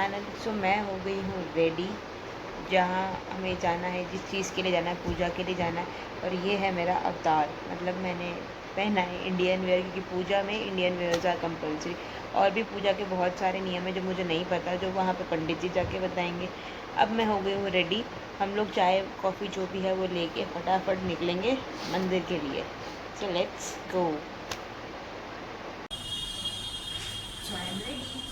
आनंद। सो मैं हो गई हूँ रेडी, जहाँ हमें जाना है, जिस चीज़ के लिए जाना है, पूजा के लिए जाना है। और ये है मेरा अवतार, मतलब मैंने पहना है इंडियन वेयर, क्योंकि पूजा में इंडियन वेयर्स आर कंपलसरी। और भी पूजा के बहुत सारे नियम है जो मुझे नहीं पता, जो वहाँ पे पंडित जी जाके बताएंगे। अब मैं हो गई हूँ रेडी। हम लोग चाय कॉफ़ी जो भी है वो लेके फटाफट निकलेंगे मंदिर के लिए। So let's go. So I am ready.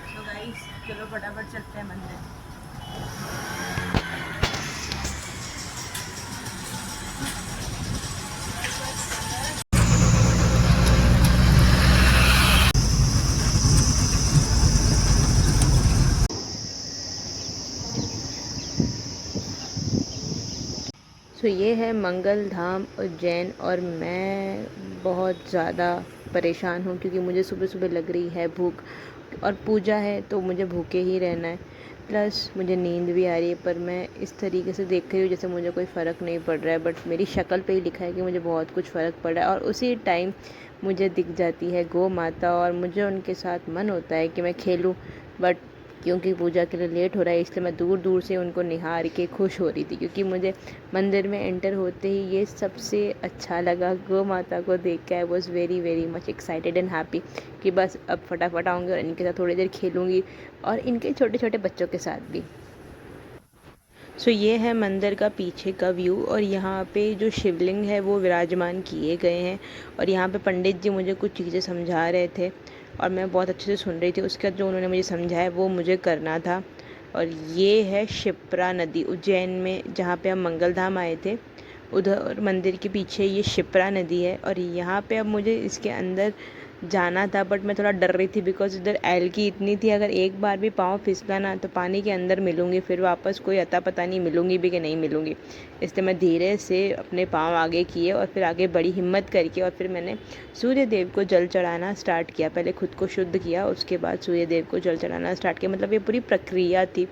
तो गाइस चलो फटाफट चलते हैं मंदिर। सो ये है मंगल धाम उज्जैन, और मैं बहुत ज़्यादा परेशान हूँ क्योंकि मुझे सुबह सुबह लग रही है भूख, और पूजा है तो मुझे भूखे ही रहना है। प्लस मुझे नींद भी आ रही है, पर मैं इस तरीके से देख रही हूँ जैसे मुझे कोई फ़र्क नहीं पड़ रहा है, बट मेरी शक्ल पे ही लिखा है कि मुझे बहुत कुछ फ़र्क पड़ रहा है। और उसी टाइम मुझे दिख जाती है गौ माता, और मुझे उनके साथ मन होता है कि मैं खेलूँ, बट क्योंकि पूजा के लिए लेट हो रहा है इसलिए मैं दूर दूर से उनको निहार के खुश हो रही थी, क्योंकि मुझे मंदिर में एंटर होते ही ये सबसे अच्छा लगा। गौ माता को देख के I was very very much excited and happy कि बस अब फटाफट आऊँगी और इनके साथ थोड़ी देर खेलूँगी, और इनके छोटे छोटे बच्चों के साथ भी। सो ये है मंदिर का पीछे का व्यू, और यहाँ पे जो शिवलिंग है वो विराजमान किए गए हैं। और यहाँ पे पंडित जी मुझे कुछ चीज़ें समझा रहे थे, और मैं बहुत अच्छे से सुन रही थी। उसके बाद जो उन्होंने मुझे समझाया वो मुझे करना था। और ये है शिप्रा नदी उज्जैन में, जहाँ पे हम मंगलधाम आए थे। उधर मंदिर के पीछे ये शिप्रा नदी है, और यहाँ पे अब मुझे इसके अंदर जाना था, बट मैं थोड़ा डर रही थी बिकॉज इधर एल्गी इतनी थी, अगर एक बार भी पाँव फिसला ना तो पानी के अंदर मिलूँगी, फिर वापस कोई अता पता नहीं मिलूँगी भी कि नहीं मिलूँगी। इसलिए मैं धीरे से अपने पाँव आगे किए, और फिर आगे बड़ी हिम्मत करके, और फिर मैंने सूर्य देव को जल चढ़ाना स्टार्ट किया। पहले खुद को शुद्ध किया, उसके बाद सूर्य देव को जल चढ़ाना स्टार्ट किया। मतलब ये पूरी प्रक्रिया थी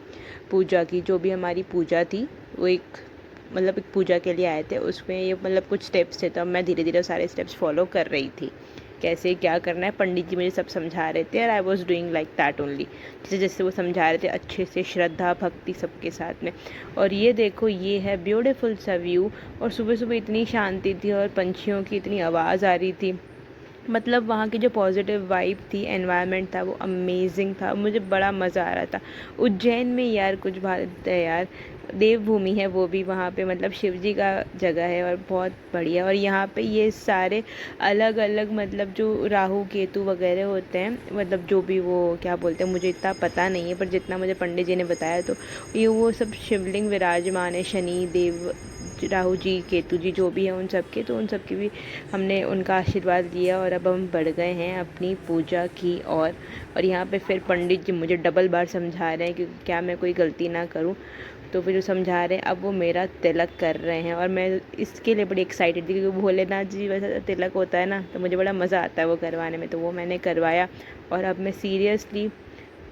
पूजा की, जो भी हमारी पूजा थी वो एक पूजा के लिए आए थे, उसमें ये मतलब कुछ स्टेप्स थे, तो मैं धीरे धीरे सारे स्टेप्स फॉलो कर रही थी, कैसे क्या करना है। पंडित जी मुझे सब समझा रहे थे, और I was doing like that only, जैसे जैसे वो समझा रहे थे अच्छे से, श्रद्धा भक्ति सबके साथ में। और ये देखो, ये है ब्यूटीफुल सा व्यू, और सुबह सुबह इतनी शांति थी और पंछियों की इतनी आवाज़ आ रही थी। मतलब वहाँ की जो पॉजिटिव वाइब थी, एनवायरनमेंट था, वो अमेजिंग था। मुझे बड़ा मज़ा आ रहा था। उज्जैन में यार कुछ बात है यार, देवभूमि है वो भी, वहाँ पे मतलब शिव जी का जगह है, और बहुत बढ़िया। और यहाँ पे ये सारे अलग अलग मतलब जो राहु केतु वगैरह होते हैं, मतलब जो भी वो क्या बोलते हैं मुझे इतना पता नहीं है, पर जितना मुझे पंडित जी ने बताया तो ये वो सब शिवलिंग विराजमान है। शनि देव, राहु जी, केतु जी जो भी हैं उन सब के, तो उन सब की भी हमने उनका आशीर्वाद लिया, और अब हम बढ़ गए हैं अपनी पूजा की और यहाँ पे फिर पंडित जी मुझे डबल बार समझा रहे हैं कि क्या मैं कोई गलती ना करूँ। तो फिर वो समझा रहे हैं, अब वो मेरा तिलक कर रहे हैं, और मैं इसके लिए बड़ी एक्साइटेड थी, क्योंकि भोलेनाथ जी वैसा तिलक होता है ना, तो मुझे बड़ा मज़ा आता है वो करवाने में, तो वो मैंने करवाया। और अब मैं सीरियसली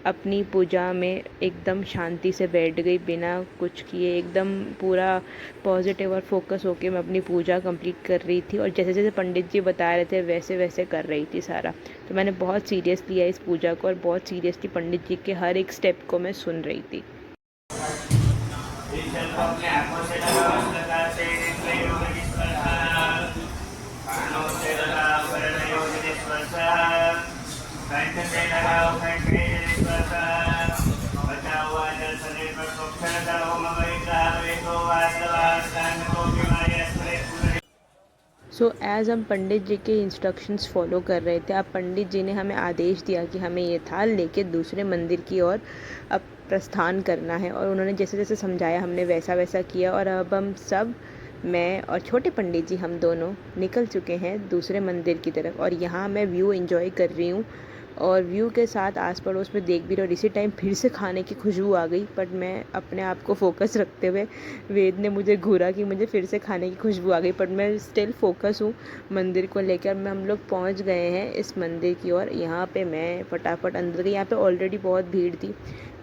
अपनी पूजा में एकदम शांति से बैठ गई, बिना कुछ किए, एकदम पूरा पॉजिटिव और फोकस होके मैं अपनी पूजा कंप्लीट कर रही थी, और जैसे जैसे पंडित जी बता रहे थे वैसे वैसे कर रही थी सारा। तो मैंने बहुत सीरियस लिया इस पूजा को, और बहुत सीरियसली पंडित जी के हर एक स्टेप को मैं सुन रही थी। सो एज़ हम पंडित जी के इंस्ट्रक्शंस फॉलो कर रहे थे, अब पंडित जी ने हमें आदेश दिया कि हमें ये थाल लेके दूसरे मंदिर की ओर अब प्रस्थान करना है, और उन्होंने जैसे जैसे समझाया हमने वैसा वैसा किया, और अब हम सब, मैं और छोटे पंडित जी, हम दोनों निकल चुके हैं दूसरे मंदिर की तरफ। और यहाँ मैं व्यू एंजॉय कर रही हूँ, और व्यू के साथ आस पड़ोस में देख भी रहा हूँ। इसी टाइम फिर से खाने की खुशबू आ गई, बट मैं अपने आप को फोकस रखते हुए, वेद ने मुझे घूरा कि मुझे फिर से खाने की खुशबू आ गई, बट मैं स्टिल फोकस हूँ मंदिर को लेकर। मैं हम लोग पहुँच गए हैं इस मंदिर की ओर। यहाँ पे मैं फटाफट अंदर गई, यहाँ पे ऑलरेडी बहुत भीड़ थी,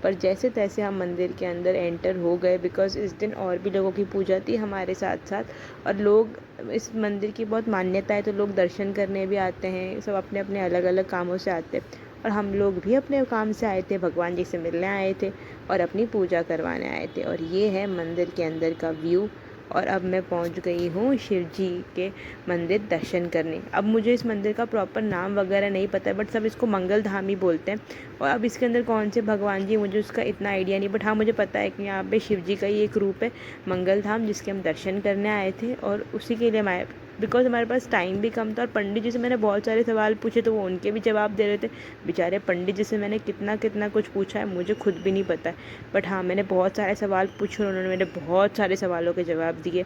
पर जैसे तैसे हम मंदिर के अंदर एंटर हो गए, बिकॉज़ इस दिन और भी लोगों की पूजा थी हमारे साथ साथ। और लोग, इस मंदिर की बहुत मान्यता है, तो लोग दर्शन करने भी आते हैं, सब अपने अपने अलग अलग कामों से आते हैं। और हम लोग भी अपने काम से आए थे, भगवान जी से मिलने आए थे और अपनी पूजा करवाने आए थे। और ये है मंदिर के अंदर का व्यू। और अब मैं पहुंच गई हूँ शिव जी के मंदिर दर्शन करने। अब मुझे इस मंदिर का प्रॉपर नाम वगैरह नहीं पता है, बट सब इसको मंगल धाम ही बोलते हैं। और अब इसके अंदर कौन से भगवान जी, मुझे उसका इतना आइडिया नहीं, बट हाँ मुझे पता है कि यहाँ पे शिव जी का ही एक रूप है मंगल धाम, जिसके हम दर्शन करने आए थे। और उसी के लिए मैं, बिकॉज हमारे पास टाइम भी कम था और पंडित जी से मैंने बहुत सारे सवाल पूछे तो वो उनके भी जवाब दे रहे थे। बेचारे पंडित जी से मैंने कितना कितना कुछ पूछा है, मुझे खुद भी नहीं पता है। बट हाँ, मैंने बहुत सारे सवाल पूछे और उन्होंने मेरे बहुत सारे सवालों के जवाब दिए।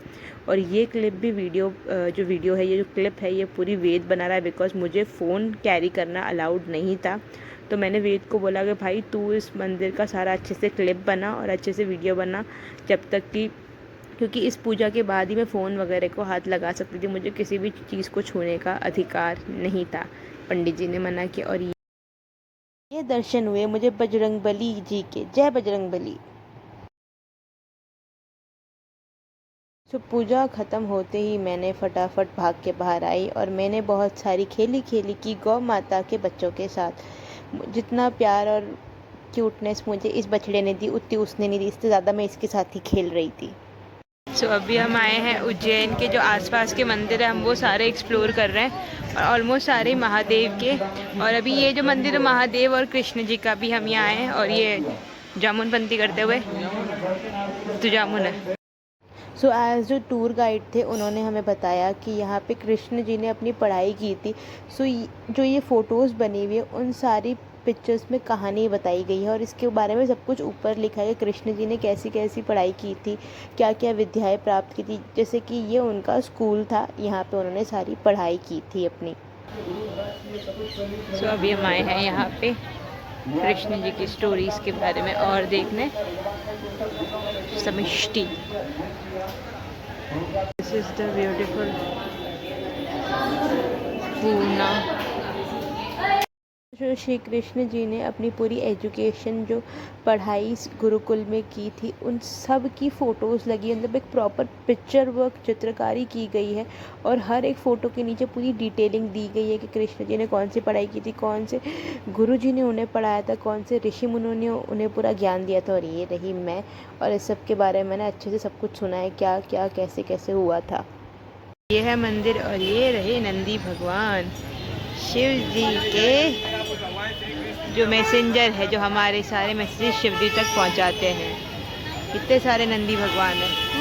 और ये क्लिप भी जो वीडियो है, ये जो क्लिप है, ये पूरी वेद बना रहा है, बिकॉज मुझे फ़ोन कैरी करना अलाउड नहीं था। तो मैंने वेद को बोला कि भाई तू इस मंदिर का सारा अच्छे से क्लिप बना और अच्छे से वीडियो बना, जब तक कि, क्योंकि इस पूजा के बाद ही मैं फ़ोन वगैरह को हाथ लगा सकती थी, मुझे किसी भी चीज़ को छूने का अधिकार नहीं था। पंडित जी ने मना किया। और ये दर्शन हुए मुझे बजरंगबली जी के। जय बजरंगबली। तो पूजा ख़त्म होते ही मैंने फटाफट भाग के बाहर आई और मैंने बहुत सारी खेली की गौ माता के बच्चों के साथ। जितना प्यार और क्यूटनेस मुझे इस बछड़े ने दी, उतनी उसने नहीं दी, इससे ज़्यादा मैं इसके साथ ही खेल रही थी। सो अभी हम आए हैं उज्जैन के जो आसपास के मंदिर है, हम वो सारे एक्सप्लोर कर रहे हैं, और ऑलमोस्ट सारे महादेव के। और अभी ये जो मंदिर है महादेव और कृष्ण जी का भी हम यहाँ आए हैं। और ये जामुन पंती करते हुए, तो जामुन है। सो एज जो टूर गाइड थे उन्होंने हमें बताया कि यहाँ पे कृष्ण जी ने अपनी पढ़ाई की थी। सो जो ये फ़ोटोज़ बनी हुई है, उन सारी पिक्चर्स में कहानी बताई गई है और इसके बारे में सब कुछ ऊपर लिखा है। कृष्ण जी ने कैसी कैसी पढ़ाई की थी, क्या क्या विद्याएं प्राप्त की थी। जैसे कि ये उनका स्कूल था, यहाँ पे उन्होंने सारी पढ़ाई की थी अपनी। सो अभी हम आए हैं यहाँ पे कृष्ण जी की स्टोरीज़ के बारे में और देखने। समिष्टि, दिस इज द ब्यूटीफुल पूर्णा। जो श्री कृष्ण जी ने अपनी पूरी एजुकेशन, जो पढ़ाई गुरुकुल में की थी, उन सब की फ़ोटोज़ लगी है। मतलब एक प्रॉपर पिक्चर वर्क, चित्रकारी की गई है और हर एक फ़ोटो के नीचे पूरी डिटेलिंग दी गई है कि कृष्ण जी ने कौन सी पढ़ाई की थी, कौन से गुरु जी ने उन्हें पढ़ाया था, कौन से ऋषि मुनियों ने उन्हें पूरा ज्ञान दिया था। और ये रही मैं, और इस सब के बारे में मैंने अच्छे से सब कुछ सुना है, क्या क्या कैसे कैसे हुआ था। ये है मंदिर और ये रहे नंदी भगवान, शिव जी के जो मैसेंजर है, जो हमारे सारे मैसेज शिव जी तक पहुंचाते हैं। कितने सारे नंदी भगवान हैं।